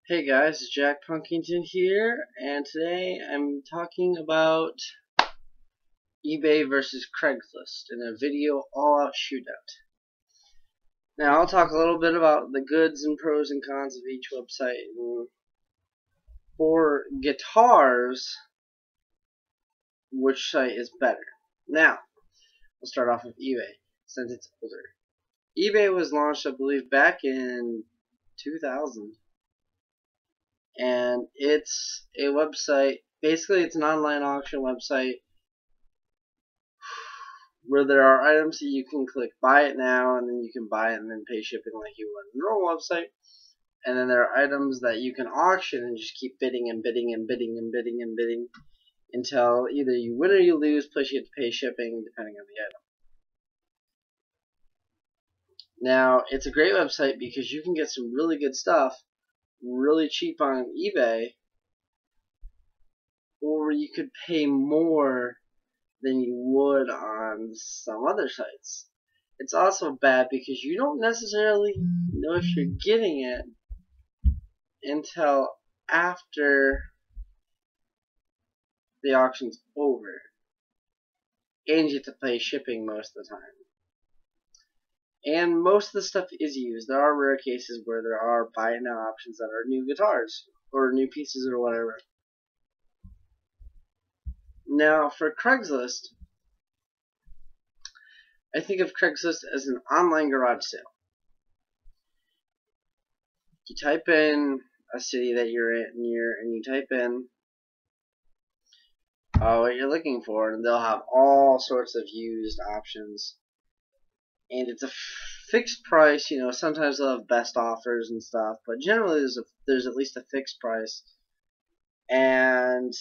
Hey guys, it's Jack Punkington here, and today I'm talking about eBay versus Craigslist in a video all-out shootout. Now I'll talk a little bit about the goods and pros and cons of each website. For guitars, which site is better? Now, we'll start off with eBay, since it's older. eBay was launched, I believe, back in 2000. And it's a website, basically it's an online auction website where there are items that you can click buy it now, and then you can buy it and then pay shipping like you would on a normal website. And then there are items that you can auction and just keep bidding and bidding and bidding and bidding and bidding until either you win or you lose, plus you have to pay shipping depending on the item. Now, it's a great website because you can get some really good stuff really cheap on eBay, or you could pay more than you would on some other sites. It's also bad because you don't necessarily know if you're getting it until after the auction's over, and you have to pay shipping most of the time. And most of the stuff is used. There are rare cases where there are buy it now options that are new guitars or new pieces or whatever. Now, for Craigslist, I think of Craigslist as an online garage sale. You type in a city that you're in, and you type in what you're looking for, and they'll have all sorts of used options. And it's a fixed price. You know, sometimes they'll have best offers and stuff, but generally there's at least a fixed price. And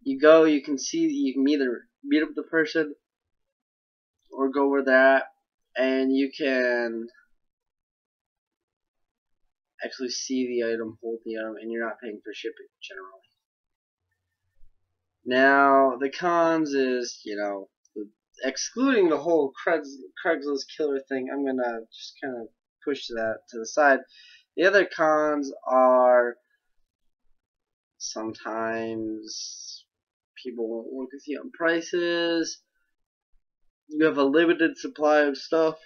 you go, you can either meet up with the person or go where they're at, and you can actually see the item, hold the item, and you're not paying for shipping generally. Now, the cons is, excluding the whole Craigslist killer thing, I'm going to just kind of push that to the side. The other cons are sometimes people won't work with you on prices. You have a limited supply of stuff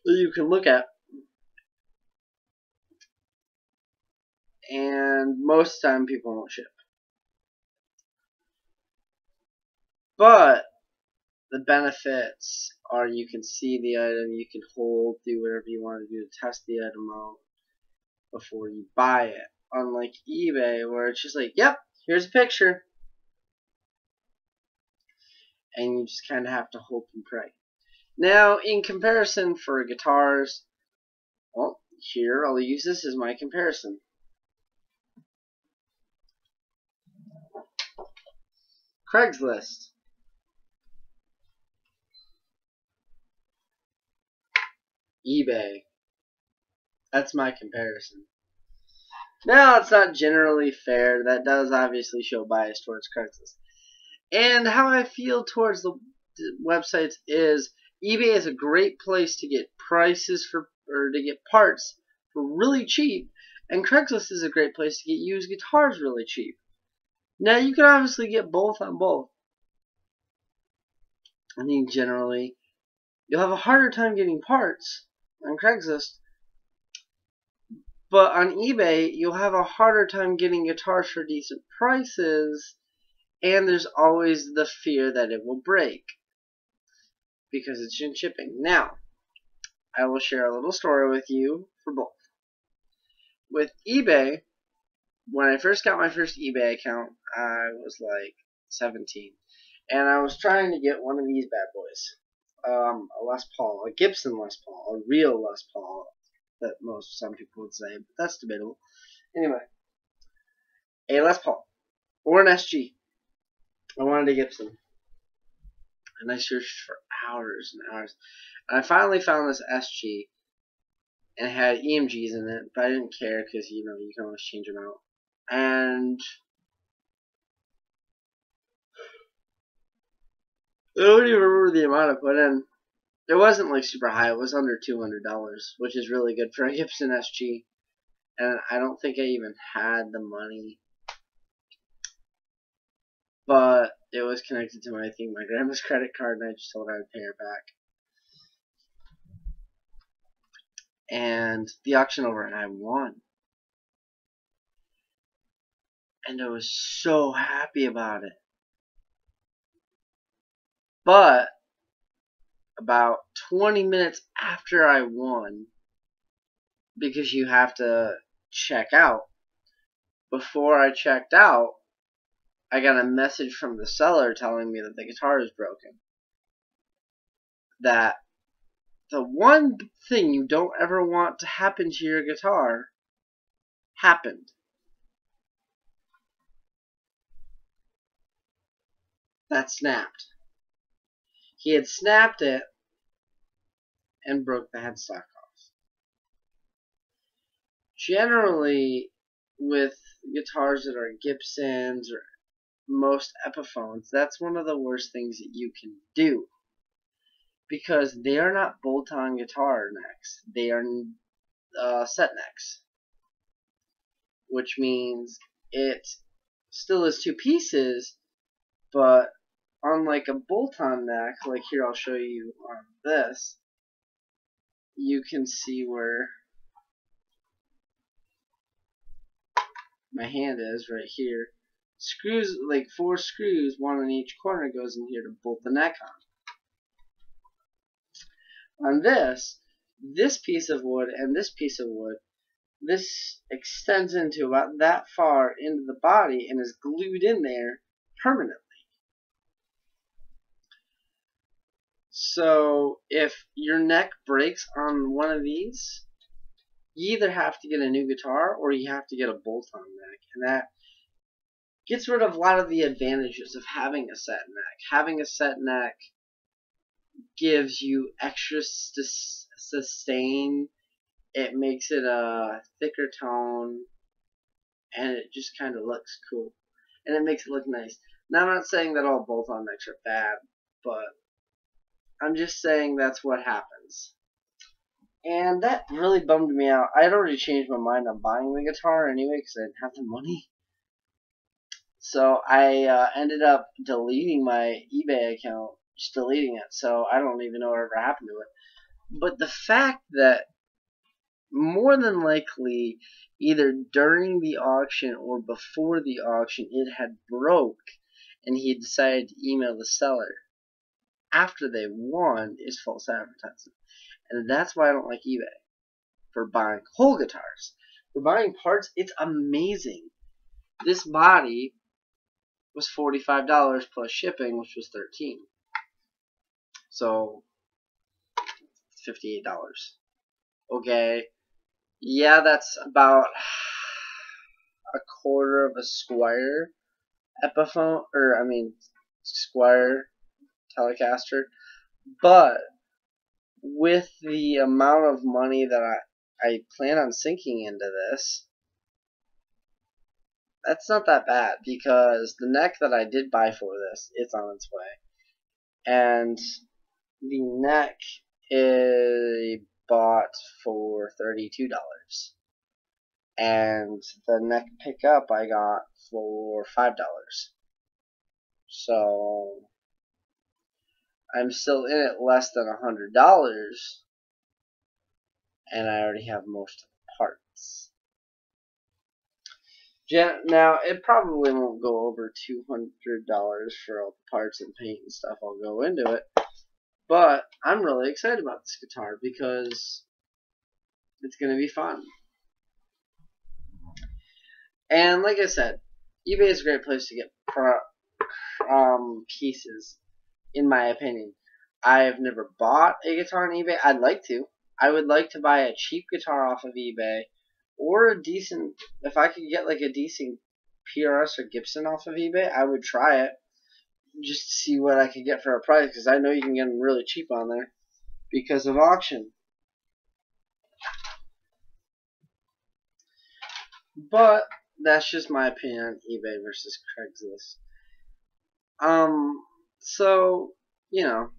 that you can look at. And most of the time people won't ship. But the benefits are you can see the item, you can hold, do whatever you want to do to test the item out before you buy it. Unlike eBay, where it's just like, yep, here's a picture. And you just kind of have to hope and pray. Now, in comparison for guitars, well, here I'll use this as my comparison. Craigslist. eBay. That's my comparison. Now, it's not generally fair. That does obviously show bias towards Craigslist. And how I feel towards the websites is eBay is a great place to get prices or to get parts for really cheap, and Craigslist is a great place to get used guitars really cheap. Now, you can obviously get both on both. I mean, generally, you'll have a harder time getting parts on Craigslist, but on eBay, you'll have a harder time getting guitars for decent prices, and there's always the fear that it will break because it's in shipping. Now, I will share a little story with you for both. With eBay, when I first got my first eBay account, I was like 17, and I was trying to get one of these bad boys. A Les Paul, a Gibson Les Paul, a real Les Paul, that some people would say, but that's debatable. Anyway, a Les Paul, or an SG. I wanted a Gibson, and I searched for hours and hours, and I finally found this SG, and it had EMGs in it, but I didn't care because, you can always change them out. And I don't even remember the amount I put in. It wasn't like super high. It was under $200, which is really good for a Gibson SG. and I don't think I even had the money, but it was connected to my grandma's credit card, and I just told her I'd pay her back. And the auction over, and I won. And I was so happy about it. But about 20 minutes after I won, because you have to check out, before I checked out, I got a message from the seller telling me that the guitar is broken. That the one thing you don't ever want to happen to your guitar happened. That snapped. He had snapped it and broke the headstock off. Generally, with guitars that are Gibsons or most Epiphones, that's one of the worst things that you can do, because they are not bolt-on guitar necks. They are set necks, which means it still is two pieces, but unlike a bolt-on neck, like here I'll show you on this, you can see where my hand is right here. Screws, like 4 screws, one on each corner, goes in here to bolt the neck on. On this piece of wood and this piece of wood, this extends into about that far into the body and is glued in there permanently. So if your neck breaks on one of these, you either have to get a new guitar or you have to get a bolt-on neck, and that gets rid of a lot of the advantages of having a set neck. Having a set neck gives you extra sustain. It makes it a thicker tone, and it just kind of looks cool, and it makes it look nice. Now, I'm not saying that all bolt-on necks are bad, but I'm just saying that's what happens. And that really bummed me out. I had already changed my mind on buying the guitar anyway because I didn't have the money. So I ended up deleting my eBay account, just deleting it. So I don't even know whatever happened to it. But the fact that more than likely, either during the auction or before the auction, it had broke, and he decided to email the seller after they won, is false advertising. And that's why I don't like eBay for buying whole guitars. For buying parts, it's amazing. This body was $45 plus shipping, which was $13. So $58. Okay. Yeah, that's about a quarter of a Squire Epiphone, Squire Telecaster. But with the amount of money that I plan on sinking into this, that's not that bad, because the neck that I did buy for this, it's on its way. And the neck is bought for $32. And the neck pickup I got for $5. So I'm still in it less than $100, and I already have most of the parts. Now, it probably won't go over $200 for all the parts and paint and stuff I'll go into it, but I'm really excited about this guitar because it's going to be fun. And like I said, eBay is a great place to get pieces, in my opinion. I've never bought a guitar on eBay. I'd like to. I would like to buy a cheap guitar off of eBay, or a decent, if I could get like a decent PRS or Gibson off of eBay, I would try it just to see what I could get for a price, because I know you can get them really cheap on there because of auction. But that's just my opinion on eBay versus Craigslist. So, you know,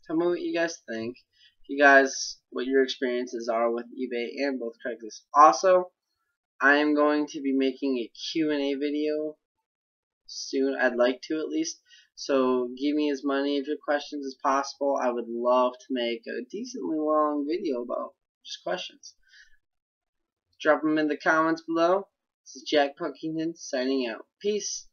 tell me what you guys think. You guys, what your experiences are with eBay and both Craigslist. Also, I am going to be making a Q&A video soon. I'd like to, at least. So give me as many of your questions as possible. I would love to make a decently long video about just questions. Drop them in the comments below. This is Jack Puckington signing out. Peace.